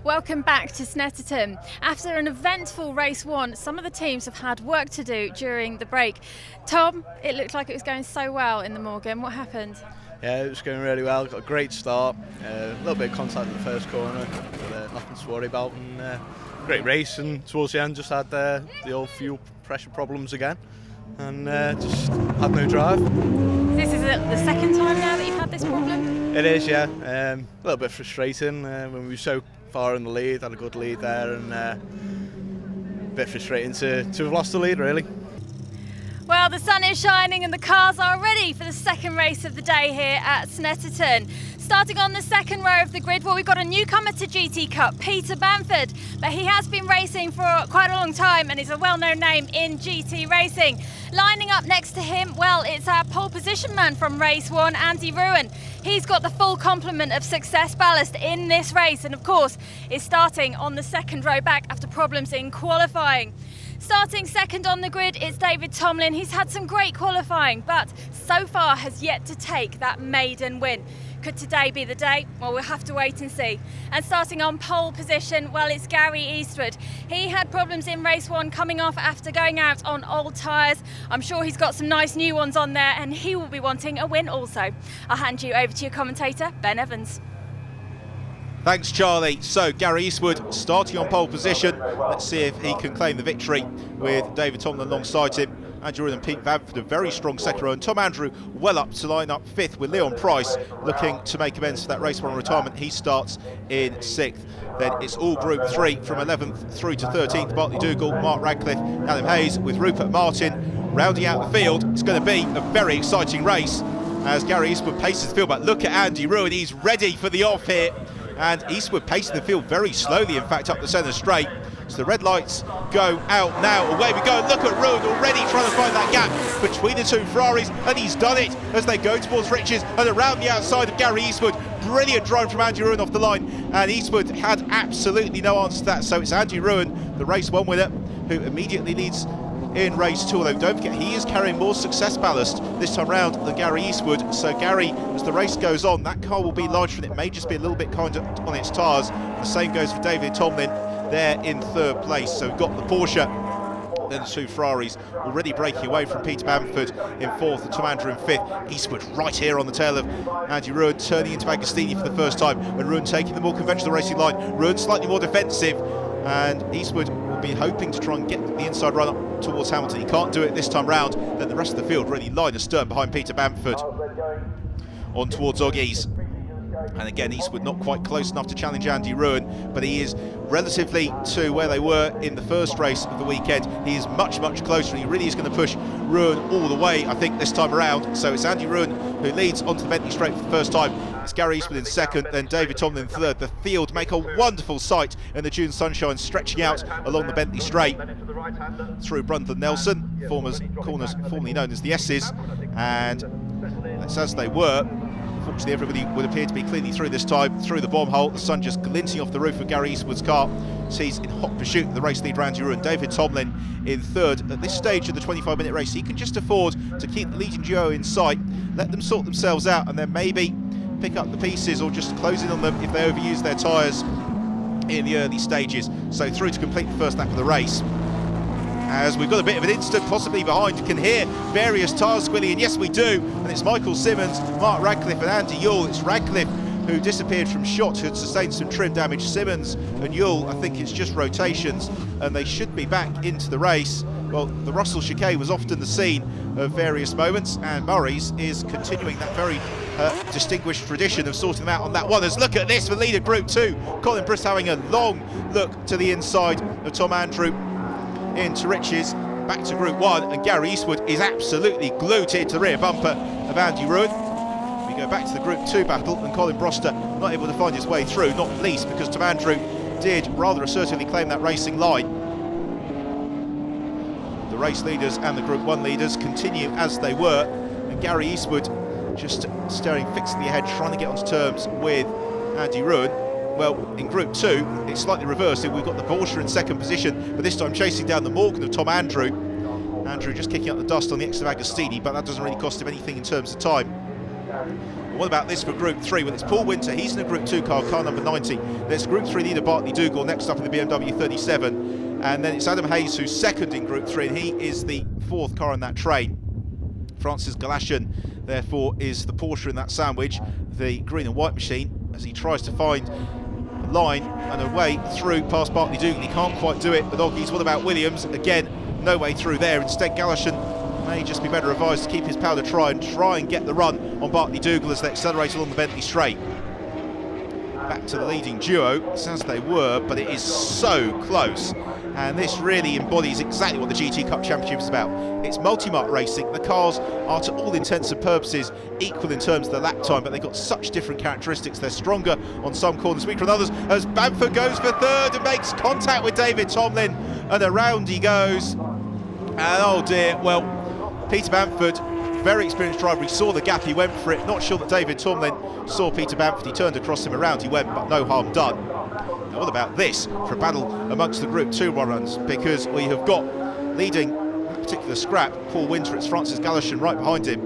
Welcome back to Snetterton. After an eventful race one, some of the teams have had work to do during the break. Tom, it looked like it was going so well in the Morgan. What happened? Yeah, it was going really well. Got a great start. A little bit of contact at the first corner, but nothing to worry about. And great race. And towards the end, just had the old fuel pressure problems again, and just had no drive. This is the second time now that you've had this problem? It is, yeah. A little bit frustrating when we were so far in the lead. Had a good lead there, and a bit frustrating to have lost the lead, really. Well, the sun is shining and the cars are ready for the second race of the day here at Snetterton. Starting on the second row of the grid, well, we've got a newcomer to GT Cup, Peter Bamford, but he has been racing for quite a long time and is a well-known name in GT racing. Lining up next to him, well, it's our pole position man from race one, Andy Ruin. He's got the full complement of success ballast in this race and, of course, is starting on the second row back after problems in qualifying. Starting second on the grid, it's David Tomlin. He's had some great qualifying, but so far has yet to take that maiden win. Could today be the day? Well, we'll have to wait and see. And starting on pole position, well, it's Gary Eastwood. He had problems in race one coming off after going out on old tyres. I'm sure he's got some nice new ones on there and he will be wanting a win also. I'll hand you over to your commentator, Ben Evans. Thanks, Charlie. So Gary Eastwood starting on pole position. Let's see if he can claim the victory with David Tomlin alongside him. Andrew and Pete Bamford, a very strong second row, and Tom Andrew well up to line up fifth with Leon Price looking to make amends for that race one retirement. He starts in sixth. Then it's all Group 3 from 11th through to 13th. Bartley Dougal, Mark Radcliffe, Adam Hayes with Rupert Martin rounding out the field. It's going to be a very exciting race as Gary Eastwood paces the field back. Look at Andy Ruin, he's ready for the off here. And Eastwood pacing the field very slowly, in fact, up the centre straight. So the red lights go out now. Away we go. Look at Ruin already trying to find that gap between the two Ferraris, and he's done it as they go towards Riches and around the outside of Gary Eastwood. Brilliant drive from Andy Ruin off the line, and Eastwood had absolutely no answer to that. So it's Andy Ruin, the race one winner, who immediately leads in race two, although don't forget he is carrying more success ballast this time round than Gary Eastwood. So Gary, as the race goes on, that car will be larger and it may just be a little bit kinder on its tyres. The same goes for David Tomlin there in third place. So we've got the Porsche, then the two Ferraris already breaking away from Peter Bamford in fourth and Tom Andrew in fifth. Eastwood right here on the tail of Andy Ruin, turning into Agostini for the first time, and Ruin taking the more conventional racing line. Ruin slightly more defensive, and Eastwood will be hoping to try and get the inside run up towards Hamilton. He can't do it this time round. Then the rest of the field really line astern behind Peter Bamford on towards Oggies. And again, Eastwood not quite close enough to challenge Andy Ruin, but he is relatively to where they were in the first race of the weekend. He is much, much closer, and he really is going to push Ruin all the way, I think, this time around. So it's Andy Ruin who leads onto the Bentley Straight for the first time. It's Gary Eastwood in second, then David Tomlin in third. The field make a wonderful sight in the June sunshine, stretching out along the Bentley Straight through Brundtland Nelson, corners formerly known as the S's, and that's as they were. Fortunately, everybody would appear to be cleanly through this time, through the bomb hole. The sun just glinting off the roof of Gary Eastwood's car. He's in hot pursuit of the race leader Andy Ruin. David Tomlin in third. At this stage of the 25-minute race, he can just afford to keep the leading duo in sight, let them sort themselves out, and then maybe pick up the pieces or just close in on them if they overuse their tyres in the early stages. So through to complete the first lap of the race. As we've got a bit of an instant possibly behind, you can hear various tyres squealing, and yes we do, and it's Michael Simmons, Mark Radcliffe and Andy Yule. It's Radcliffe who disappeared from shot, who had sustained some trim damage. Simmons and Yule, I think it's just rotations, and they should be back into the race. Well, the Russell chicane was often the scene of various moments, and Murray's is continuing that very distinguished tradition of sorting them out on that one. As look at this for leader Group 2, Colin Briss having a long look to the inside of Tom Andrew into Riches, back to Group 1, and Gary Eastwood is absolutely glued here to the rear bumper of Andy Ruin. We go back to the Group 2 battle, and Colin Broster not able to find his way through, not least because Tom Andrew did rather assertively claim that racing line. The race leaders and the Group 1 leaders continue as they were, and Gary Eastwood just staring fixedly ahead, trying to get onto terms with Andy Ruin. Well, in Group 2, it's slightly reversed. We've got the Porsche in second position, but this time chasing down the Morgan of Tom Andrew. Andrew just kicking up the dust on the exit of Agostini, but that doesn't really cost him anything in terms of time. What about this for Group 3? Well, it's Paul Winter. He's in a Group 2 car number 90. There's Group 3 leader Bartley Dougal next up in the BMW 37. And then it's Adam Hayes who's second in Group 3, and he is the 4th car in that train. Francis Galashan, therefore, is the Porsche in that sandwich, the green and white machine, as he tries to find a line and a way through past Bartley Dougal. He can't quite do it with Oggies. What about Williams? Again, no way through there. Instead, Galashan may just be better advised to keep his powder dry and get the run on Bartley Dougal as they accelerate along the Bentley straight. Back to the leading duo, it's as they were, but it is so close. And this really embodies exactly what the GT Cup Championship is about. It's multi-mark racing. The cars are, to all intents and purposes, equal in terms of the lap time, but they've got such different characteristics. They're stronger on some corners, weaker on others, as Bamford goes for third and makes contact with David Tomlin, and around he goes. And oh dear, well, Peter Bamford, very experienced driver, he saw the gap, he went for it. Not sure that David Tomlin saw Peter Bamford, he turned across him, around he went, but no harm done. Now what about this for a battle amongst the Group 2 runners, because we have got leading that particular scrap Paul Winter, it's Francis Galashan right behind him,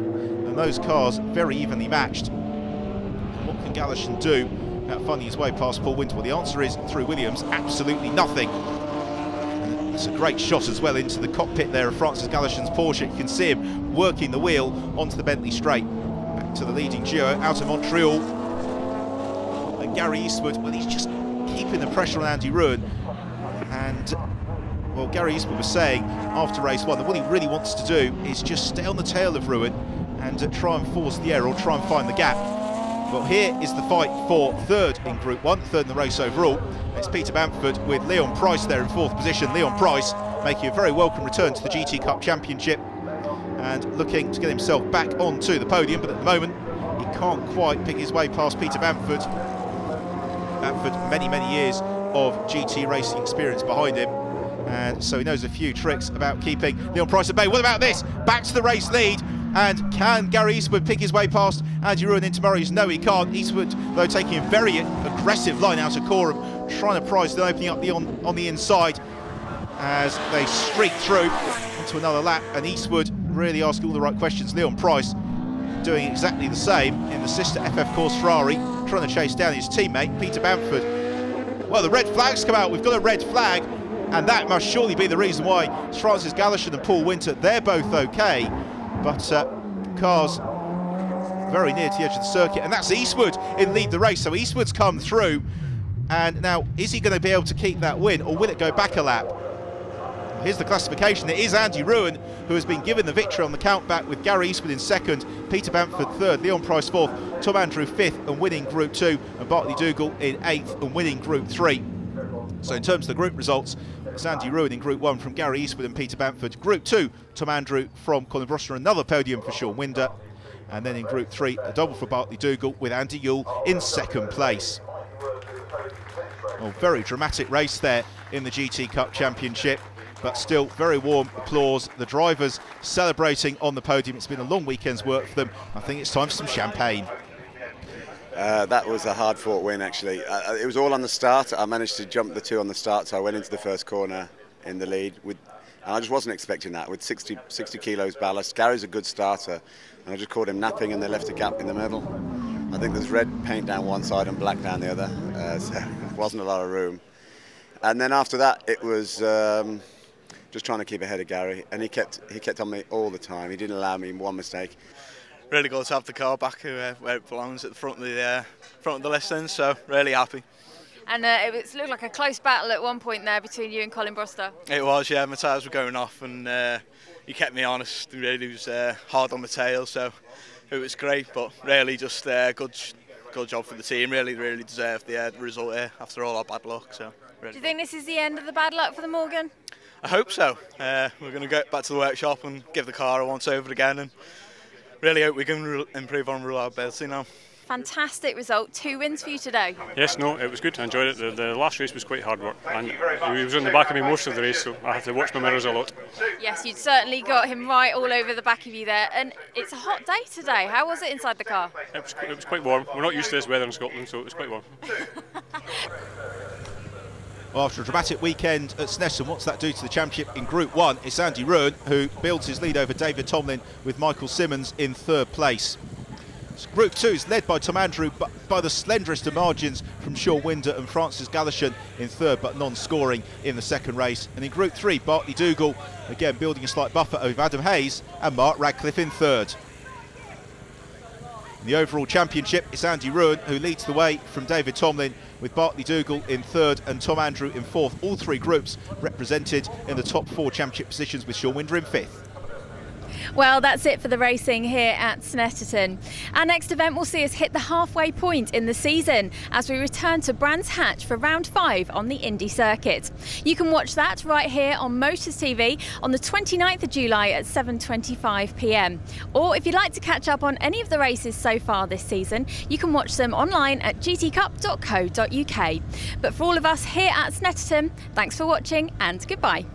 and those cars very evenly matched. And what can Galashan do about finding his way past Paul Winter? Well, the answer is, through Williams, absolutely nothing. It's a great shot as well into the cockpit there of Francis Galashan's Porsche. You can see him working the wheel onto the Bentley straight. Back to the leading duo out of Montreal. And Gary Eastwood, well, he's just keeping the pressure on Andy Ruin. And, well, Gary Eastwood was saying after race 1 that what he really wants to do is just stay on the tail of Ruin and try and force the error or try and find the gap. Well, here is the fight for third in Group 1, third in the race overall. It's Peter Bamford with Leon Price there in 4th position. Leon Price making a very welcome return to the GT Cup Championship and looking to get himself back onto the podium, but at the moment he can't quite pick his way past Peter Bamford. Bamford, many years of GT racing experience behind him, and so he knows a few tricks about keeping Leon Price at bay. What about this? Back to the race lead. And can Gary Eastwood pick his way past Andy Ruin into Murray's? No, he can't. Eastwood, though, taking a very aggressive line out of Coram, trying to prize the opening up on the inside as they streak through into another lap. And Eastwood really asking all the right questions. Leon Price doing exactly the same in the sister FF Course Ferrari, trying to chase down his teammate, Peter Bamford. Well, the red flag's come out. We've got a red flag, and that must surely be the reason why it's Francis Galashan and Paul Winter, they're both okay. But cars very near to the edge of the circuit, and that's Eastwood in lead the race. So Eastwood's come through, and now is he going to be able to keep that win, or will it go back a lap? Here's the classification. It is Andy Ruin who has been given the victory on the countback, with Gary Eastwood in 2nd, Peter Bamford 3rd, Leon Price 4th, Tom Andrew 5th and winning Group 2, and Bartley Dougal in 8th and winning Group 3. So in terms of the group results, it's Andy Ruin in Group 1 from Gary Eastwood and Peter Bamford. Group 2, Tom Andrew from Colin Brosnan, another podium for Sean Winder. And then in Group 3, a double for Bartley Dougal with Andy Yule in 2nd place. Well, very dramatic race there in the GT Cup Championship, but still very warm applause. The drivers celebrating on the podium. It's been a long weekend's work for them. I think it's time for some champagne. That was a hard-fought win, actually. It was all on the start. I managed to jump the 2 on the start, so I went into the first corner in the lead. And I just wasn't expecting that, with 60 kilos ballast. Gary's a good starter, and I just caught him napping, and they left a gap in the middle. I think there's red paint down one side and black down the other, so there wasn't a lot of room. And then after that, it was just trying to keep ahead of Gary, and he kept on me all the time. He didn't allow me one mistake. Really good to have the car back where it belongs, at the front of the list then, so really happy. And it looked like a close battle at one point there between you and Colin Brosnan. It was, yeah, my tyres were going off, and he kept me honest. He really was hard on the tail, so it was great, but really just good job for the team. Really deserved the result here after all our bad luck. So really. Do you think this is the end of the bad luck for the Morgan? I hope so. We're going to go back to the workshop and give the car a once over again, and really hope we can improve on reliability now. Fantastic result, 2 wins for you today. Yes, no, it was good, I enjoyed it. The last race was quite hard work, and he was on the back of me most of the race, so I had to watch my mirrors a lot. Yes, you'd certainly got him right all over the back of you there, and it's a hot day today. How was it inside the car? It was quite warm. We're not used to this weather in Scotland, so it was quite warm. Well, after a dramatic weekend at Snetterton, what's that do to the championship in Group 1? It's Andy Ruin who builds his lead over David Tomlin with Michael Simmons in 3rd place. Group 2 is led by Tom Andrew, but by the slenderest of margins from Sean Winder and Francis Galashan in third, but non-scoring in the second race. And in Group 3, Bartley Dougal, again building a slight buffer over Adam Hayes and Mark Radcliffe in third. In the overall championship, it's Andy Ruan who leads the way from David Tomlin, with Bartley Dougal in third and Tom Andrew in fourth. All three groups represented in the top 4 championship positions, with Sean Winder in fifth. Well, that's it for the racing here at Snetterton. Our next event will see us hit the halfway point in the season as we return to Brands Hatch for round 5 on the Indy circuit. You can watch that right here on Motors TV on the 29th of July at 7:25 p.m. Or if you'd like to catch up on any of the races so far this season, you can watch them online at gtcup.co.uk. But for all of us here at Snetterton, thanks for watching and goodbye.